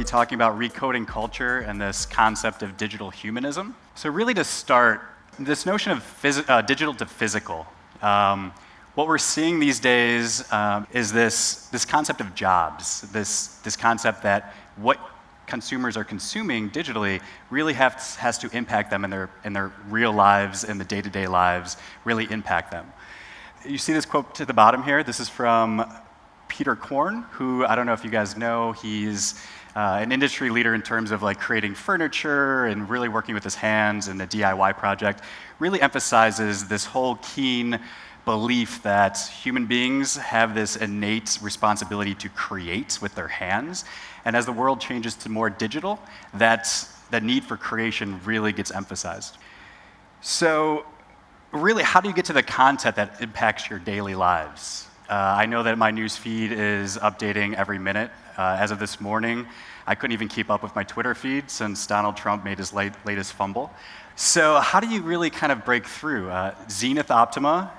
talking about recoding culture and this concept of digital humanism. So really to start, this notion of digital to physical. What we're seeing these days is this concept of jobs, this concept that what consumers are consuming digitally really has to impact them in their real lives, in the day-to-day lives, really impact them. You see this quote to the bottom here? This is from Peter Korn, who I don't know if you guys know. He's an industry leader in terms of like creating furniture and really working with his hands in the DIY project. Really emphasizes this whole keen belief that human beings have this innate responsibility to create with their hands. And as the world changes to more digital, that need for creation really gets emphasized. So really, how do you get to the content that impacts your daily lives? I know that my news feed is updating every minute. As of this morning, I couldn't even keep up with my Twitter feed since Donald Trump made his latest fumble. So how do you really kind of break through? Zenith Optima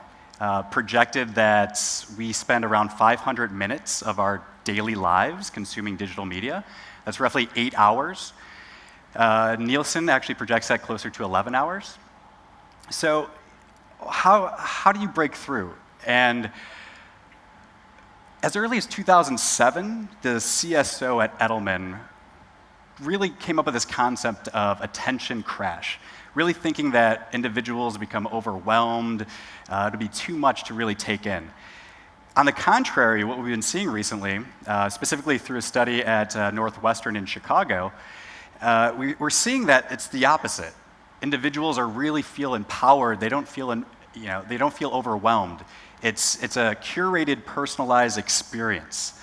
projected that we spend around 500 minutes of our daily lives consuming digital media. That's roughly 8 hours. Nielsen actually projects that closer to 11 hours. So how do you break through? And as early as 2007, the CSO at Edelman really came up with this concept of attention crash, really thinking that individuals become overwhelmed, to be too much to really take in. On the contrary, what we've been seeing recently, specifically through a study at Northwestern in Chicago, we're seeing that it's the opposite. Individuals really feel empowered. They don't feel, they don't feel overwhelmed. It's a curated, personalized experience.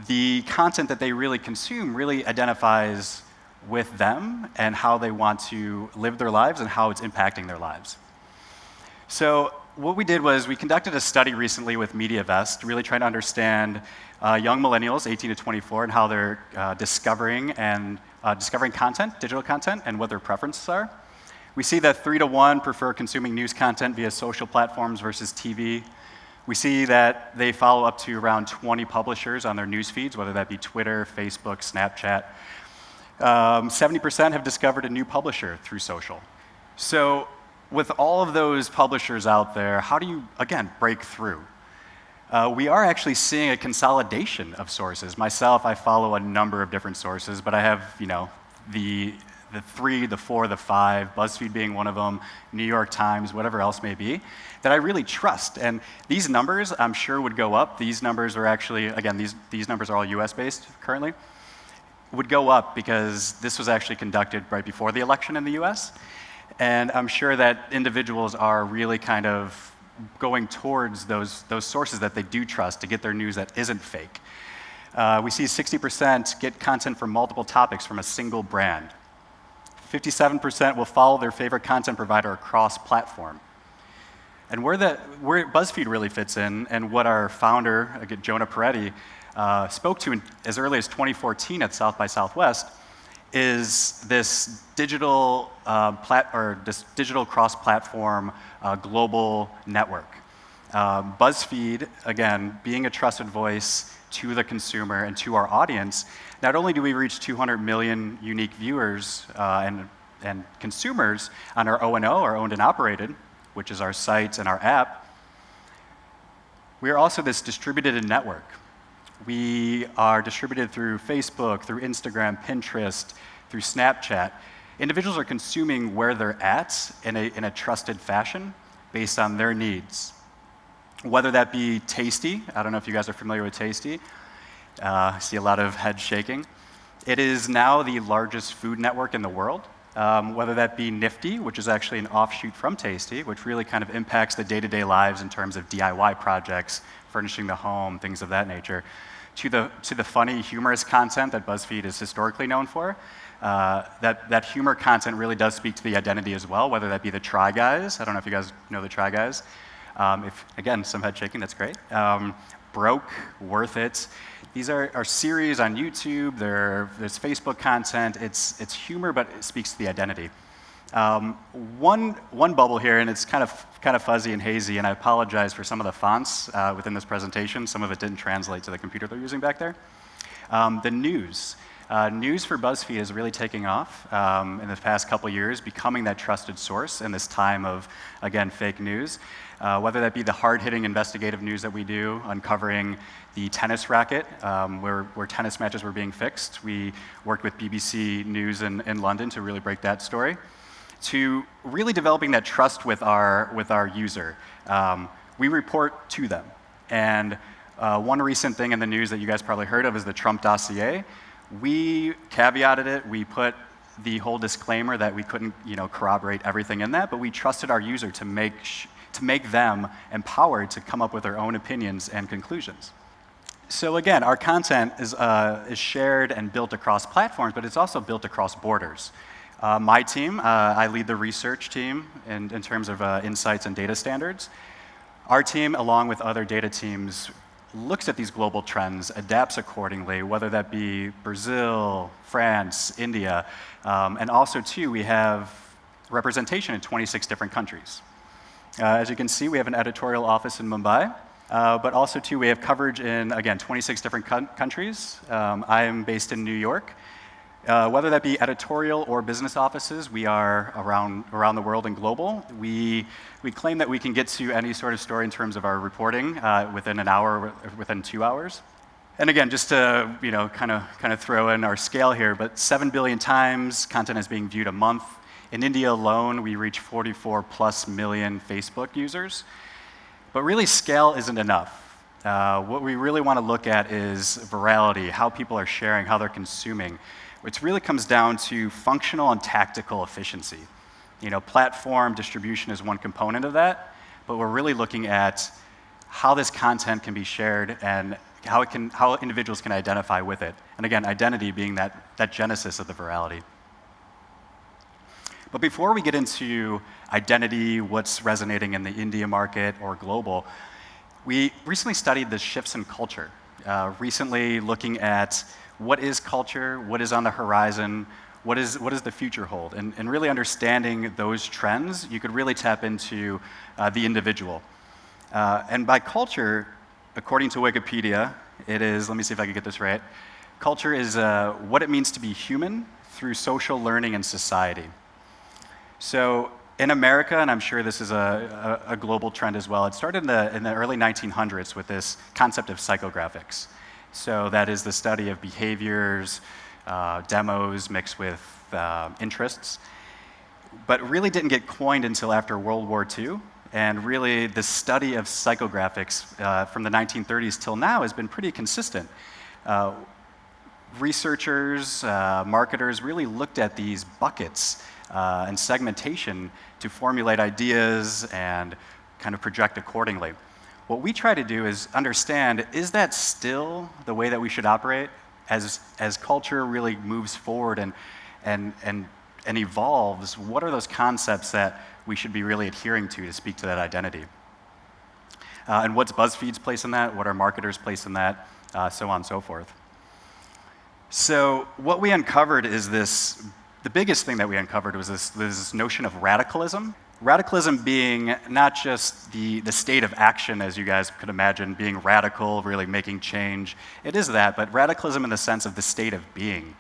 The content that they really consume really identifies with them and how they want to live their lives and how it's impacting their lives. So what we did was we conducted a study recently with MediaVest, really trying to understand young millennials, 18 to 24, and how they're discovering content, digital content, and what their preferences are. We see that 3 to 1 prefer consuming news content via social platforms versus TV. We see that they follow up to around 20 publishers on their news feeds, whether that be Twitter, Facebook, Snapchat. 70% have discovered a new publisher through social. So with all of those publishers out there, how do you, again, break through? We are actually seeing a consolidation of sources. Myself, I follow a number of different sources, but I have, the 3, the 4, the 5, BuzzFeed being one of them, New York Times, whatever else may be, that I really trust. And these numbers, I'm sure, would go up. These numbers are actually, again, these numbers are all US-based currently, would go up because this was actually conducted right before the election in the US. And I'm sure that individuals are really kind of going towards those sources that they do trust to get their news that isn't fake. We see 60% get content from multiple topics from a single brand. 57% will follow their favorite content provider across platform. And where BuzzFeed really fits in, and what our founder, Jonah Peretti, spoke to as early as 2014 at South by Southwest, is this digital cross-platform global network. BuzzFeed, again, being a trusted voice to the consumer and to our audience, not only do we reach 200 million unique viewers and consumers on our O&O, our owned and operated, which is our site and our app, we are also this distributed network. We are distributed through Facebook, through Instagram, Pinterest, through Snapchat. Individuals are consuming where they're at in a trusted fashion based on their needs. Whether that be Tasty, I don't know if you guys are familiar with Tasty. I see a lot of head shaking. It is now the largest food network in the world. Whether that be Nifty, which is actually an offshoot from Tasty, which really kind of impacts the day-to-day lives in terms of DIY projects, furnishing the home, things of that nature, to the funny, humorous content that BuzzFeed is historically known for. That humor content really does speak to the identity as well, whether that be the Try Guys. I don't know if you guys know the Try Guys. Again, some head shaking, that's great. Broke, Worth It. These are series on YouTube. There's Facebook content. It's humor, but it speaks to the identity. One bubble here, and it's kind of fuzzy and hazy, and I apologize for some of the fonts within this presentation. Some of it didn't translate to the computer they're using back there. The news. News for BuzzFeed is really taking off in the past couple years, becoming that trusted source in this time of, again, fake news. Whether that be the hard-hitting investigative news that we do, uncovering the tennis racket, where tennis matches were being fixed. We worked with BBC News in London to really break that story, to really developing that trust with our user. We report to them. And one recent thing in the news that you guys probably heard of is the Trump dossier. We caveated it. We put the whole disclaimer that we couldn't, corroborate everything in that, but we trusted our user to make them empowered to come up with their own opinions and conclusions. So again, our content is shared and built across platforms, but it's also built across borders. My team, I lead the research team in terms of insights and data standards. Our team, along with other data teams, looks at these global trends, adapts accordingly, whether that be Brazil, France, India, and also, too, we have representation in 26 different countries. As you can see, we have an editorial office in Mumbai, but also, too, we have coverage in, again, 26 different countries. I am based in New York. Whether that be editorial or business offices, we are around the world and global. We claim that we can get to any sort of story in terms of our reporting within an hour, within 2 hours. And again, just to kind of throw in our scale here, but 7 billion times content is being viewed a month. In India alone, we reach 44+ million Facebook users. But really, scale isn't enough. What we really want to look at is virality, how people are sharing, how they're consuming, which really comes down to functional and tactical efficiency. Platform distribution is one component of that, but we're really looking at how this content can be shared and how individuals can identify with it. And again, identity being that genesis of the virality. But before we get into identity, what's resonating in the India market or global, we recently studied the shifts in culture. Recently looking at what is culture, what is on the horizon, what does the future hold? And really understanding those trends, you could really tap into the individual. And by culture, according to Wikipedia, it is, let me see if I can get this right, culture is what it means to be human through social learning and society. So in America, and I'm sure this is a global trend as well, it started in the early 1900s with this concept of psychographics. So that is the study of behaviors, demos mixed with interests, but really didn't get coined until after World War II. And really, the study of psychographics from the 1930s till now has been pretty consistent. Researchers, marketers really looked at these buckets and segmentation to formulate ideas and kind of project accordingly. What we try to do is understand, is that still the way that we should operate as culture really moves forward and evolves? What are those concepts that we should be really adhering to speak to that identity? And what's BuzzFeed's place in that? What are marketers' place in that? So on and so forth. So what we uncovered is the biggest thing that we uncovered was this notion of radicalism. Radicalism being not just the state of action, as you guys could imagine, being radical, really making change. It is that, but radicalism in the sense of the state of being.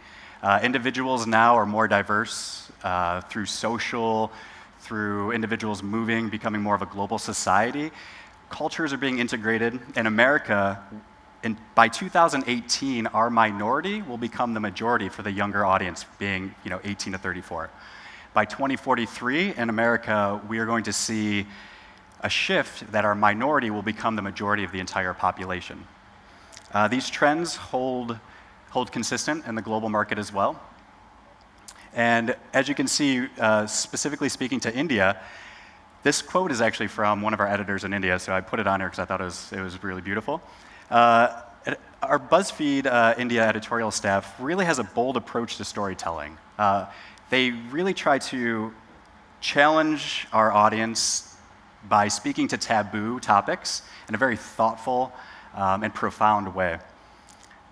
Individuals now are more diverse through social, through individuals moving, becoming more of a global society. Cultures are being integrated. In America, by 2018, our minority will become the majority for the younger audience, being 18 to 34. By 2043, in America, we are going to see a shift that our minority will become the majority of the entire population. These trends hold consistent in the global market as well. And as you can see, specifically speaking to India, this quote is actually from one of our editors in India, so I put it on here because I thought it was really beautiful. Our BuzzFeed India editorial staff really has a bold approach to storytelling. They really try to challenge our audience by speaking to taboo topics in a very thoughtful and profound way.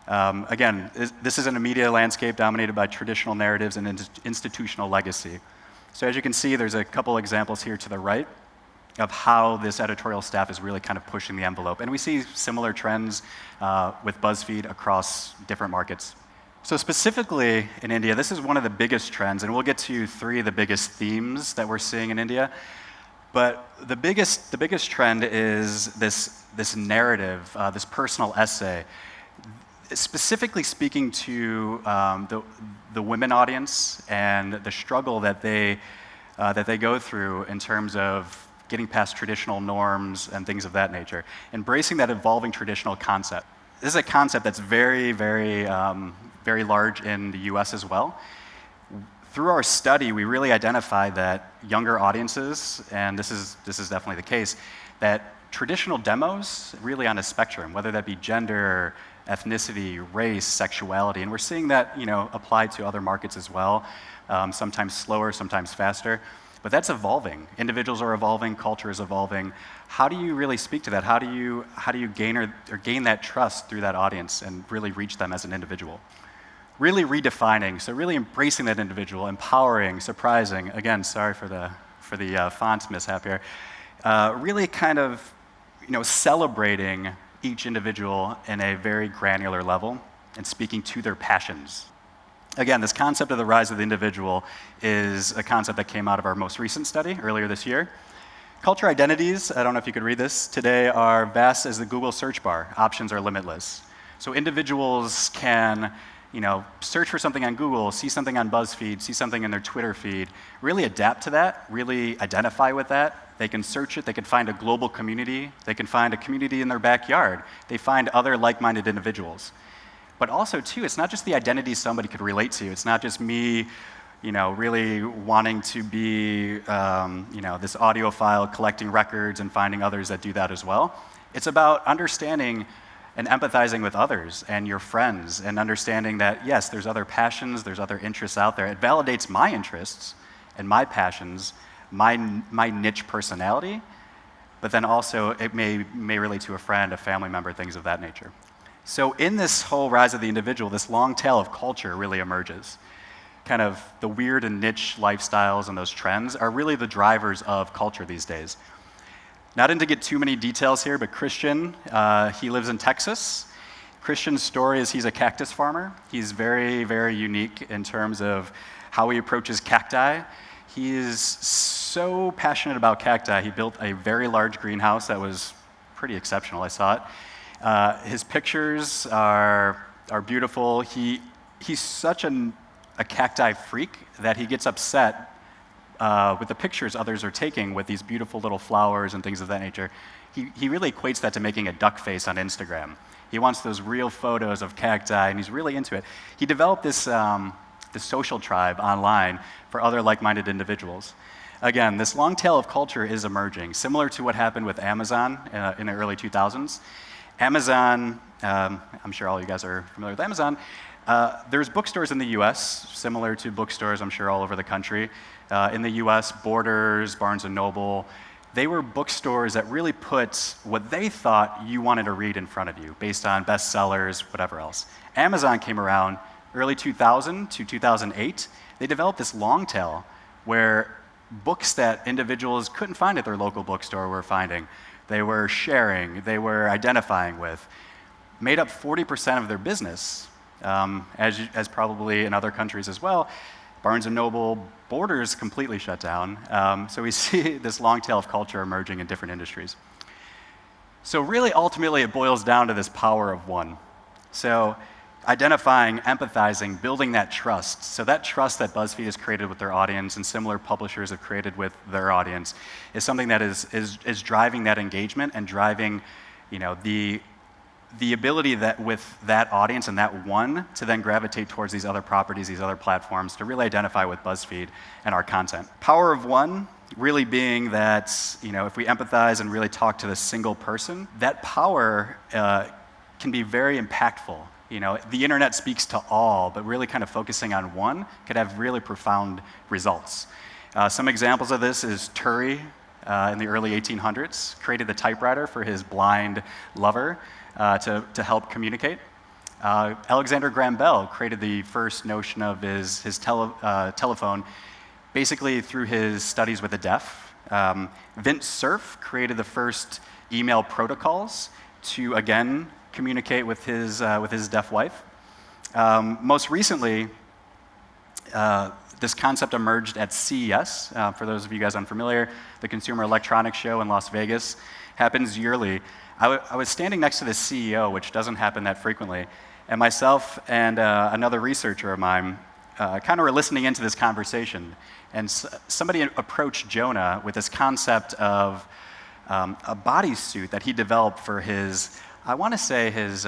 Again, this is in a media landscape dominated by traditional narratives and institutional legacy. So as you can see, there's a couple examples here to the right of how this editorial staff is really kind of pushing the envelope. And we see similar trends with BuzzFeed across different markets. So specifically in India, this is one of the biggest trends, and we'll get to 3 of the biggest themes that we're seeing in India. But the biggest trend is this narrative, this personal essay, specifically speaking to the women audience and the struggle that they go through in terms of getting past traditional norms and things of that nature, embracing that evolving traditional concept. This is a concept that's very, very, very large in the US as well. Through our study, we really identified that younger audiences, and this is definitely the case, that traditional demos really on a spectrum, whether that be gender, ethnicity, race, sexuality, and we're seeing that applied to other markets as well, sometimes slower, sometimes faster. But that's evolving. Individuals are evolving, culture is evolving. How do you really speak to that? How do you gain or gain that trust through that audience and really reach them as an individual? Really redefining, so really embracing that individual, empowering, surprising. Again, sorry for the font mishap here. Really kind of celebrating each individual in a very granular level and speaking to their passions. Again, this concept of the rise of the individual is a concept that came out of our most recent study earlier this year. Culture identities, I don't know if you could read this, today are vast as the Google search bar. Options are limitless. So individuals can search for something on Google, see something on BuzzFeed, see something in their Twitter feed, really adapt to that, really identify with that. They can search it, they can find a global community, they can find a community in their backyard. They find other like-minded individuals. But also, too, it's not just the identity somebody could relate to. It's not just me, really wanting to be, this audiophile collecting records and finding others that do that as well. It's about understanding and empathizing with others and your friends and understanding that, yes, there's other passions, there's other interests out there. It validates my interests and my passions, my niche personality, but then also it may relate to a friend, a family member, things of that nature. So in this whole rise of the individual, this long tail of culture really emerges. Kind of the weird and niche lifestyles and those trends are really the drivers of culture these days. Not to get too many details here, but Christian, he lives in Texas. Christian's story is he's a cactus farmer. He's very, very unique in terms of how he approaches cacti. He is so passionate about cacti, he built a very large greenhouse that was pretty exceptional, I saw it. His pictures are beautiful. He's such a cacti freak that he gets upset with the pictures others are taking with these beautiful little flowers and things of that nature. He really equates that to making a duck face on Instagram. He wants those real photos of cacti, and he's really into it. He developed this social tribe online for other like-minded individuals. Again, this long tail of culture is emerging, similar to what happened with Amazon in the early 2000s. Amazon, I'm sure all you guys are familiar with Amazon. There's bookstores in the US, similar to bookstores, I'm sure, all over the country. In the US, Borders, Barnes & Noble, they were bookstores that really put what they thought you wanted to read in front of you, based on bestsellers, whatever else. Amazon came around early 2000 to 2008. They developed this long tail where books that individuals couldn't find at their local bookstore were finding. They were sharing, they were identifying with, made up 40% of their business, as probably in other countries as well. Barnes & Noble, Borders completely shut down. So we see this long tail of culture emerging in different industries. So really, ultimately, it boils down to this power of one. So identifying, empathizing, building that trust. So that trust that BuzzFeed has created with their audience and similar publishers have created with their audience is something that is driving that engagement and driving, the ability that with that audience and that one to then gravitate towards these other properties, these other platforms to really identify with BuzzFeed and our content. Power of one really being that, if we empathize and really talk to the single person, that power can be very impactful. The internet speaks to all, but really kind of focusing on one could have really profound results. Some examples of this is Turi in the early 1800s created the typewriter for his blind lover to help communicate. Alexander Graham Bell created the first notion of his telephone basically through his studies with the deaf. Vint Cerf created the first email protocols to, again, communicate with his deaf wife. Most recently, this concept emerged at CES. For those of you guys unfamiliar, the Consumer Electronics Show in Las Vegas happens yearly. I was standing next to the CEO, which doesn't happen that frequently, and myself and another researcher of mine kind of were listening into this conversation. And somebody approached Jonah with this concept of a bodysuit that he developed for his, I want to say his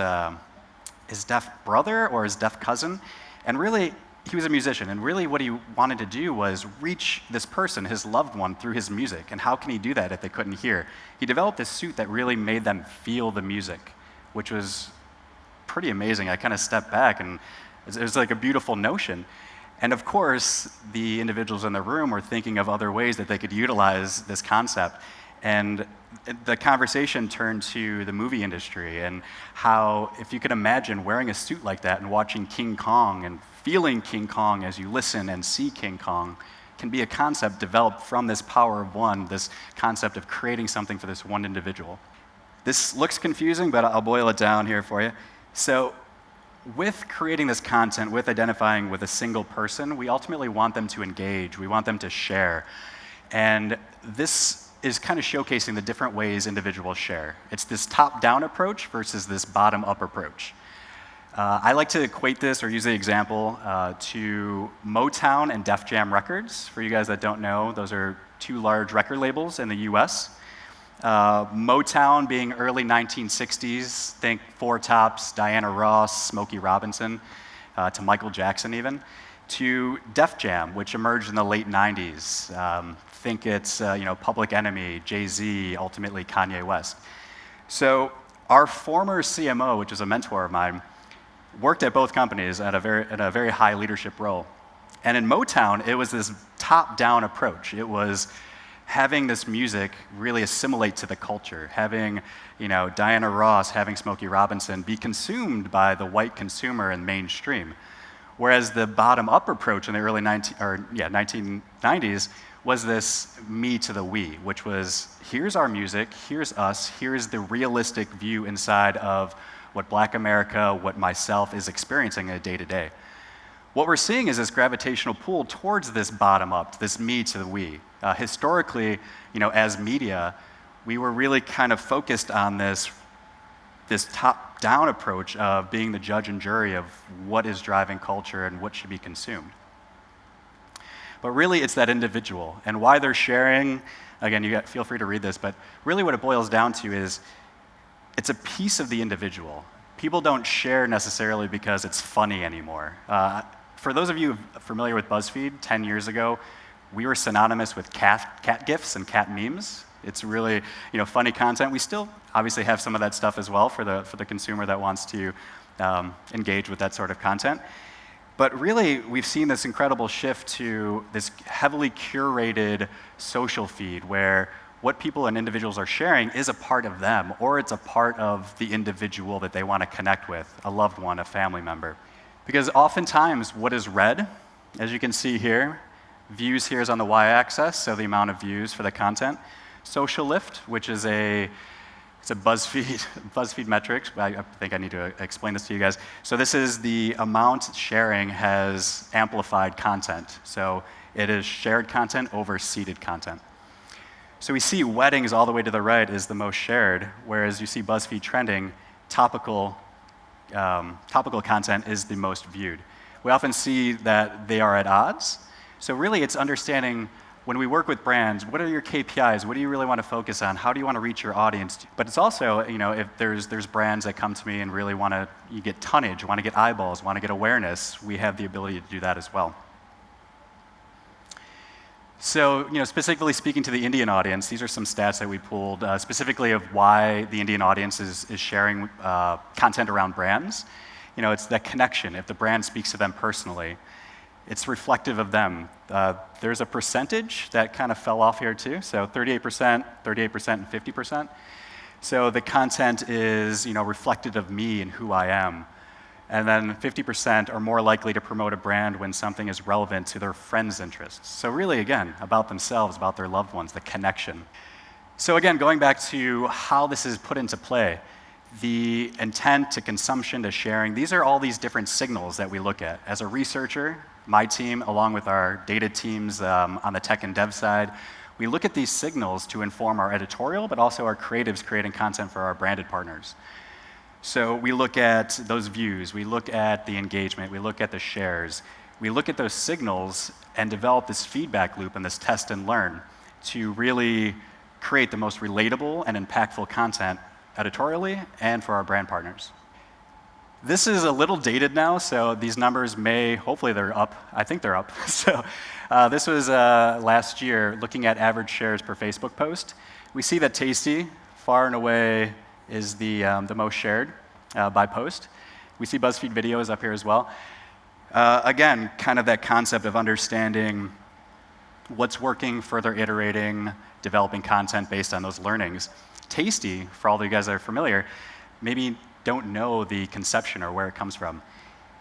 deaf brother or his deaf cousin. And really, he was a musician, and really what he wanted to do was reach this person, his loved one, through his music. And how can he do that if they couldn't hear? He developed this suit that really made them feel the music, which was pretty amazing. I kind of stepped back, and it was like a beautiful notion. And of course, the individuals in the room were thinking of other ways that they could utilize this concept. And the conversation turned to the movie industry and how, if you could imagine wearing a suit like that and watching King Kong and feeling King Kong as you listen and see King Kong, can be a concept developed from this power of one, this concept of creating something for this one individual. This looks confusing, but I'll boil it down here for you. So with creating this content, with identifying with a single person, we ultimately want them to engage. We want them to share. And this is kind of showcasing the different ways individuals share. It's this top-down approach versus this bottom-up approach. I like to equate this or use the example to Motown and Def Jam Records. For you guys that don't know, those are two large record labels in the US. Motown being early 1960s, think Four Tops, Diana Ross, Smokey Robinson, to Michael Jackson even, to Def Jam, which emerged in the late 90s. Think it's Public Enemy, Jay-Z, ultimately Kanye West. So our former CMO, which is a mentor of mine, worked at both companies at a very high leadership role. And in Motown, it was this top-down approach. It was having this music really assimilate to the culture, having Diana Ross, having Smokey Robinson be consumed by the white consumer and mainstream. Whereas the bottom-up approach in the early 1990s was this me to the we, which was here's our music, here's us, here's the realistic view inside of what Black America, what myself is experiencing in a day-to-day. What we're seeing is this gravitational pull towards this bottom-up, this me to the we. Historically, as media, we were really kind of focused on this top-down approach of being the judge and jury of what is driving culture and what should be consumed. But really, it's that individual. And why they're sharing, again, feel free to read this, but really what it boils down to is it's a piece of the individual. People don't share necessarily because it's funny anymore. For those of you familiar with BuzzFeed, 10 years ago, we were synonymous with cat GIFs and cat memes. It's really funny content. We still obviously have some of that stuff as well for the consumer that wants to engage with that sort of content. But really, we've seen this incredible shift to this heavily curated social feed where what people and individuals are sharing is a part of them, or it's a part of the individual that they want to connect with, a loved one, a family member. Because oftentimes, what is read, as you can see here, views here is on the y-axis, so the amount of views for the content. Social lift, which is it's a BuzzFeed metrics. I think I need to explain this to you guys. So this is the amount sharing has amplified content. So it is shared content over seeded content. So we see weddings all the way to the right is the most shared, whereas you see BuzzFeed trending, topical content is the most viewed. We often see that they are at odds. So really it's understanding when we work with brands, what are your KPIs? What do you really want to focus on? How do you want to reach your audience? But it's also, if there's brands that come to me and really you get tonnage, want to get eyeballs, want to get awareness, we have the ability to do that as well. So, specifically speaking to the Indian audience, these are some stats that we pulled specifically of why the Indian audience is sharing content around brands. It's that connection. If the brand speaks to them personally, it's reflective of them. There's a percentage that kind of fell off here too. So 38%, and 50%. So the content is, reflective of me and who I am. And then 50% are more likely to promote a brand when something is relevant to their friends' interests. So really, again, about themselves, about their loved ones, the connection. So again, going back to how this is put into play, the intent to consumption to sharing, these are all these different signals that we look at. As a researcher, my team, along with our data teams on the tech and dev side, we look at these signals to inform our editorial, but also our creatives creating content for our branded partners. So we look at those views, we look at the engagement, we look at the shares, we look at those signals and develop this feedback loop and this test and learn to really create the most relatable and impactful content editorially and for our brand partners. This is a little dated now, so these numbers may, hopefully they're up. I think they're up. So this was last year, looking at average shares per Facebook post. We see that Tasty, far and away, is the most shared by post. We see BuzzFeed videos up here as well. Again, kind of that concept of understanding what's working, further iterating, developing content based on those learnings. Tasty, for all of you guys that are familiar, maybe don't know the conception or where it comes from.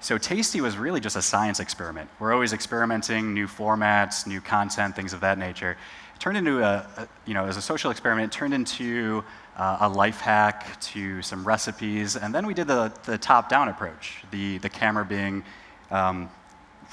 So Tasty was really just a science experiment. We're always experimenting, new formats, new content, things of that nature. It turned into as a social experiment, it turned into a life hack to some recipes, and then we did the top-down approach, the camera being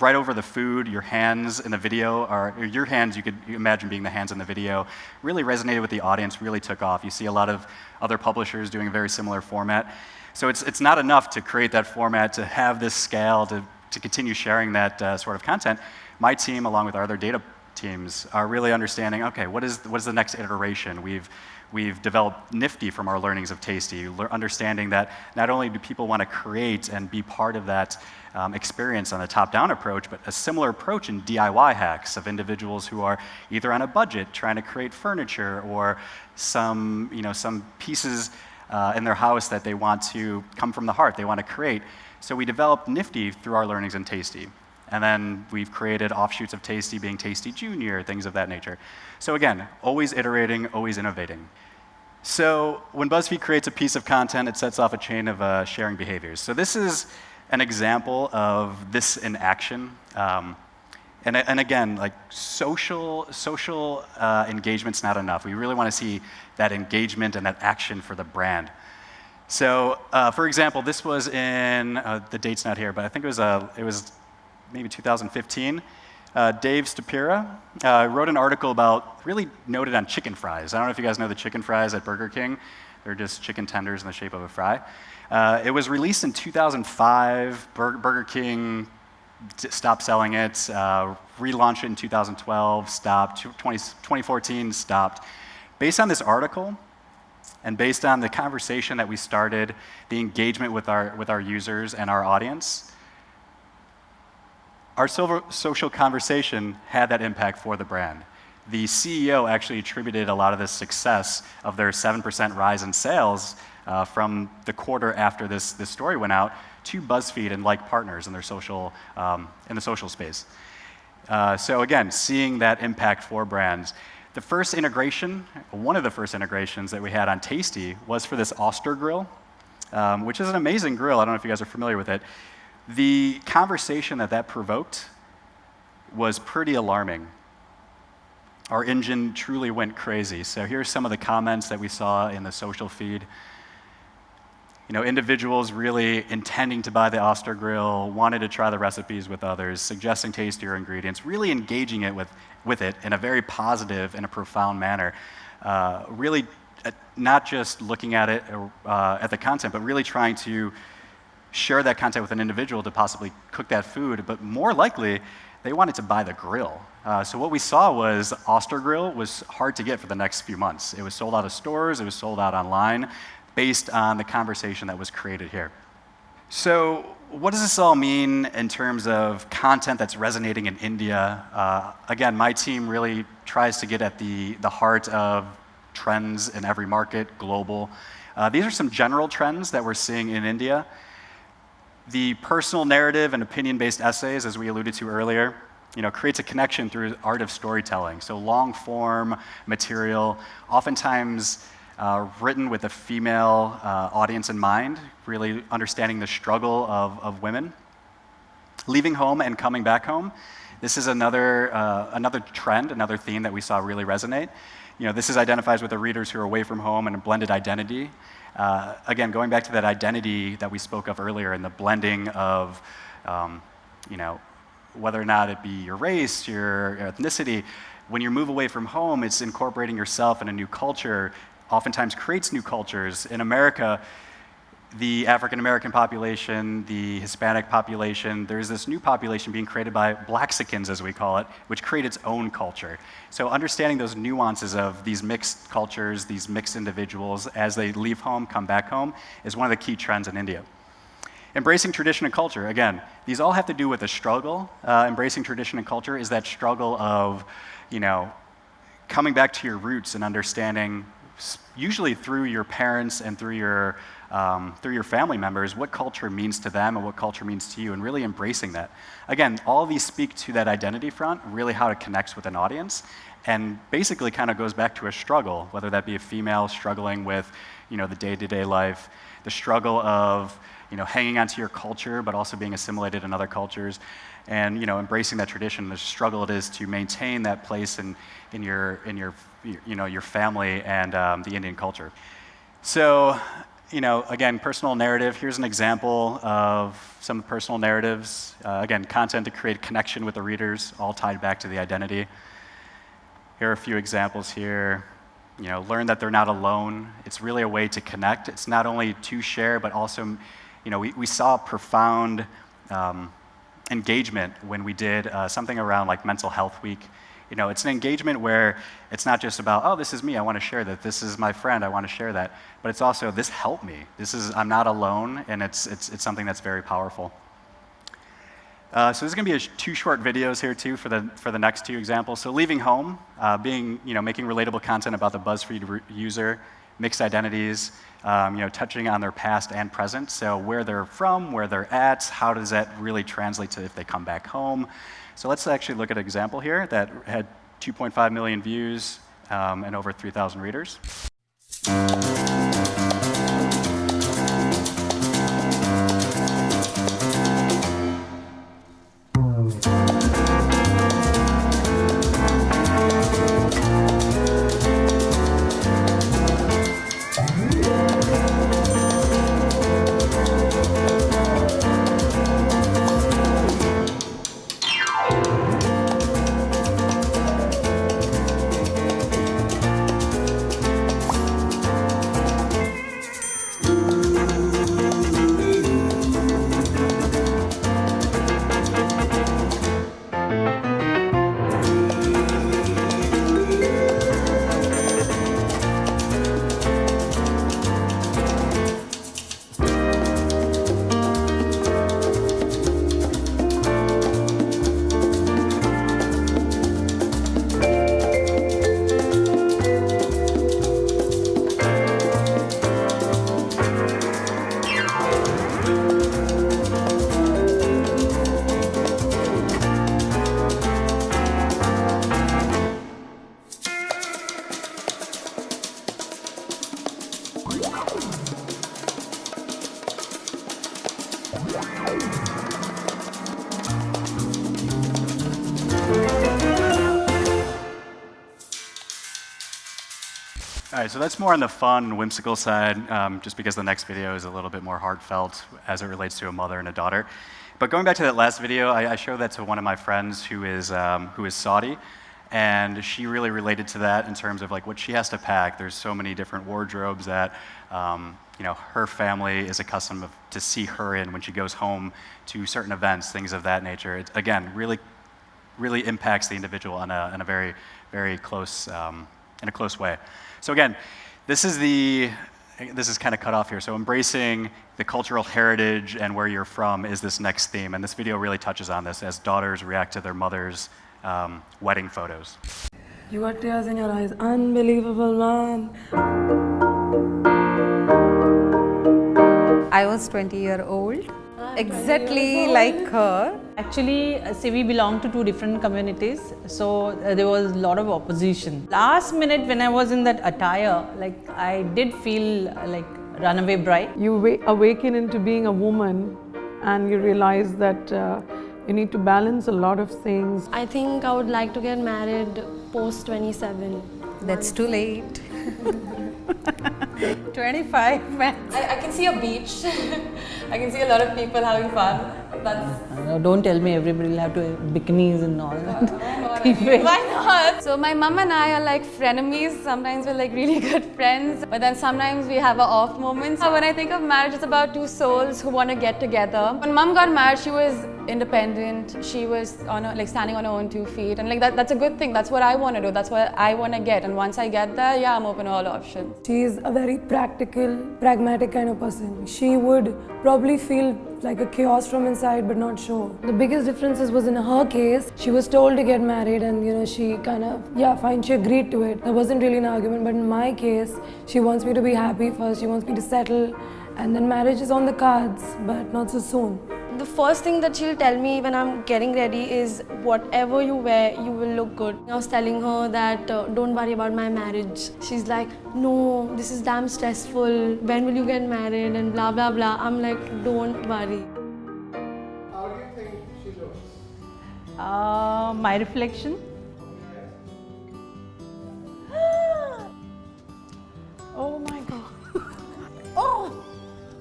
right over the food, your hands in the video, or your hands, you could imagine being the hands in the video, really resonated with the audience, really took off. You see a lot of other publishers doing a very similar format. So it's not enough to create that format, to have this scale, to continue sharing that sort of content. My team, along with our other data teams, are really understanding, okay, what is the next iteration? We've developed Nifty from our learnings of Tasty, understanding that not only do people want to create and be part of that experience on a top-down approach, but a similar approach in DIY hacks of individuals who are either on a budget trying to create furniture or some pieces in their house that they want to come from the heart, they want to create. So we developed Nifty through our learnings in Tasty. And then we've created offshoots of Tasty being Tasty Junior, things of that nature. So again, always iterating, always innovating. So when BuzzFeed creates a piece of content, it sets off a chain of sharing behaviors. So this is an example of this in action. And again, like social engagement's not enough. We really want to see that engagement and that action for the brand. So for example, this was in, the date's not here, but I think it was maybe 2015. Dave Stapira wrote an article about, really noted on chicken fries. I don't know if you guys know the chicken fries at Burger King. They're just chicken tenders in the shape of a fry. It was released in 2005. Burger King stopped selling it, relaunched it in 2012, stopped, 2014, stopped. Based on this article, and based on the conversation that we started, the engagement with our users and our audience, our social conversation had that impact for the brand. The CEO actually attributed a lot of the success of their 7% rise in sales from the quarter after this story went out to BuzzFeed and like partners in their social, in the social space. So again, seeing that impact for brands. The first integration, one of the first integrations that we had on Tasty was for this Oster grill, which is an amazing grill. I don't know if you guys are familiar with it. The conversation that provoked was pretty alarming. Our engine truly went crazy. So here's some of the comments that we saw in the social feed. Individuals really intending to buy the Oster grill, wanted to try the recipes with others, suggesting tastier ingredients, really engaging it with it in a very positive and a profound manner. Really not just looking at it, at the content, but really trying to share that content with an individual to possibly cook that food, but more likely, they wanted to buy the grill. So what we saw was Oster Grill was hard to get for the next few months. It was sold out of stores, it was sold out online, based on the conversation that was created here. So what does this all mean in terms of content that's resonating in India? Again, my team really tries to get at the heart of trends in every market, global. These are some general trends that we're seeing in India. The personal narrative and opinion-based essays, as we alluded to earlier, creates a connection through art of storytelling. So long-form material, oftentimes written with a female audience in mind, really understanding the struggle of women. Leaving home and coming back home. This is another trend, another theme that we saw really resonate. this is identifies with the readers who are away from home and a blended identity. Again, going back to that identity that we spoke of earlier and the blending of, whether or not it be your race, your ethnicity, when you move away from home, it's incorporating yourself in a new culture, oftentimes creates new cultures. In America, the African-American population, the Hispanic population, there's this new population being created by Blaxicans, as we call it, which create its own culture. So understanding those nuances of these mixed cultures, these mixed individuals, as they leave home, come back home, is one of the key trends in India. Embracing tradition and culture, again, these all have to do with a struggle. Embracing tradition and culture is that struggle of, coming back to your roots and understanding, usually through your parents and through your family members, what culture means to them and what culture means to you, and really embracing that. Again, all of these speak to that identity front, really how it connects with an audience, and basically kind of goes back to a struggle, whether that be a female struggling with the day-to-day life, the struggle of hanging onto your culture, but also being assimilated in other cultures, and embracing that tradition, the struggle it is to maintain that place in your family and the Indian culture. So, again, personal narrative. Here's an example of some personal narratives. Again, content to create connection with the readers, all tied back to the identity. Here are a few examples here. Learn that they're not alone. It's really a way to connect. It's not only to share, but also, we saw profound engagement when we did something around like Mental Health Week. It's an engagement where it's not just about, oh, this is me, I want to share that. This is my friend, I want to share that. But it's also, this helped me. I'm not alone, and it's something that's very powerful. So there's going to be two short videos here too for the next two examples. So leaving home, making relatable content about the BuzzFeed user, mixed identities, touching on their past and present. So where they're from, where they're at, how does that really translate to if they come back home? So let's actually look at an example here that had 2.5 million views and over 3,000 readers. All right, so that's more on the fun and whimsical side, just because the next video is a little bit more heartfelt as it relates to a mother and a daughter. But going back to that last video, I showed that to one of my friends who is Saudi, and she really related to that in terms of like what she has to pack. There's so many different wardrobes that her family is accustomed to see her in when she goes home to certain events, things of that nature. It, again, really impacts the individual in a very, very close, in a close way. So again, this is kind of cut off here. So embracing the cultural heritage and where you're from is this next theme. And this video really touches on this as daughters react to their mothers' wedding photos. You got tears in your eyes. Unbelievable, man. I was 20-year-old, exactly like her. Actually, see, we belong to two different communities, so there was a lot of opposition. Last minute when I was in that attire, like I did feel like runaway bride. You awaken into being a woman and you realize that you need to balance a lot of things. I think I would like to get married post 27. That's too late. 25 men. I can see a beach. I can see a lot of people having fun. That's Don't tell me everybody will have to wear bikinis and all that. why not? So my mom and I are like frenemies. Sometimes we're like really good friends, but then sometimes we have our off moments. When I think of marriage, it's about two souls who want to get together. When mom got married, she was independent. She was on like standing on her own 2 feet, and like that's a good thing. That's what I want to do. That's what I want to get. And once I get there, yeah, I'm open to all options. She is a very practical, pragmatic kind of person. She would probably feel like a chaos from inside but not show. The biggest difference was in her case, she was told to get married and she kind of, fine, she agreed to it. There wasn't really an argument, but in my case, she wants me to be happy first, she wants me to settle, and then marriage is on the cards, but not so soon. The first thing that she'll tell me when I'm getting ready is whatever you wear, you will look good. I was telling her that don't worry about my marriage. She's like, no, this is damn stressful. When will you get married and blah blah blah. I'm like, don't worry. How do you think she looks? My reflection. Oh my god. Oh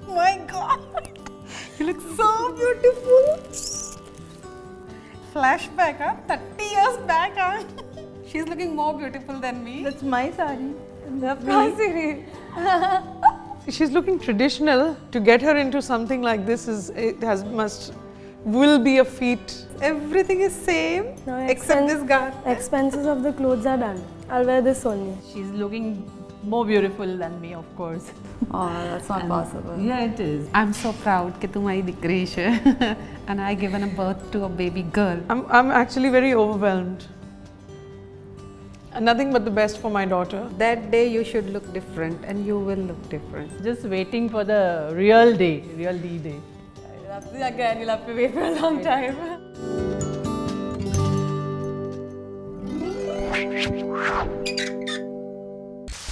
my god. You look so beautiful. Flashback, huh? 30 years back, huh? She's looking more beautiful than me. That's my sari. She's looking traditional. To get her into something like this will be a feat. Everything is same No, except this gown. Expenses of the clothes are done. I'll wear this only. She's looking more beautiful than me, of course. Oh, that's not possible. Yeah, it is. I'm so proud that you are the and I given a birth to a baby girl. I'm actually very overwhelmed. And nothing but the best for my daughter. That day you should look different and you will look different. Just waiting for the real day, real D-Day. You'll have to wait for a long time.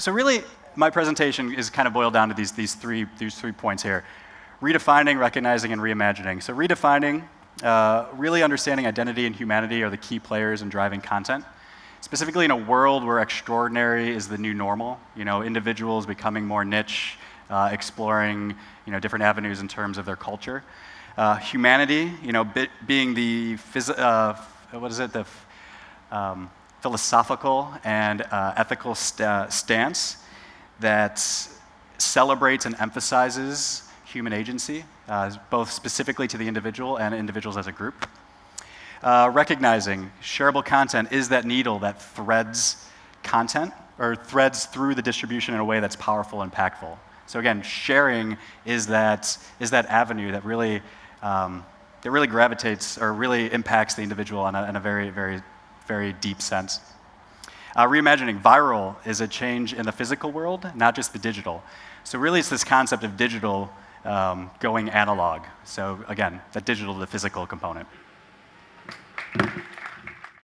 So really, my presentation is kind of boiled down to these three points here: redefining, recognizing, and reimagining. So redefining, really understanding identity and humanity are the key players in driving content. Specifically in a world where extraordinary is the new normal, individuals becoming more niche, exploring different avenues in terms of their culture. Humanity, being the philosophical and ethical stance that celebrates and emphasizes human agency, both specifically to the individual and individuals as a group. Recognizing shareable content is that needle that threads content or threads through the distribution in a way that's powerful and impactful. So again, sharing is that avenue that really gravitates or really impacts the individual in a very, very, very deep sense. Reimagining, viral is a change in the physical world, not just the digital. So really it's this concept of digital going analog. So again, the digital to the physical component.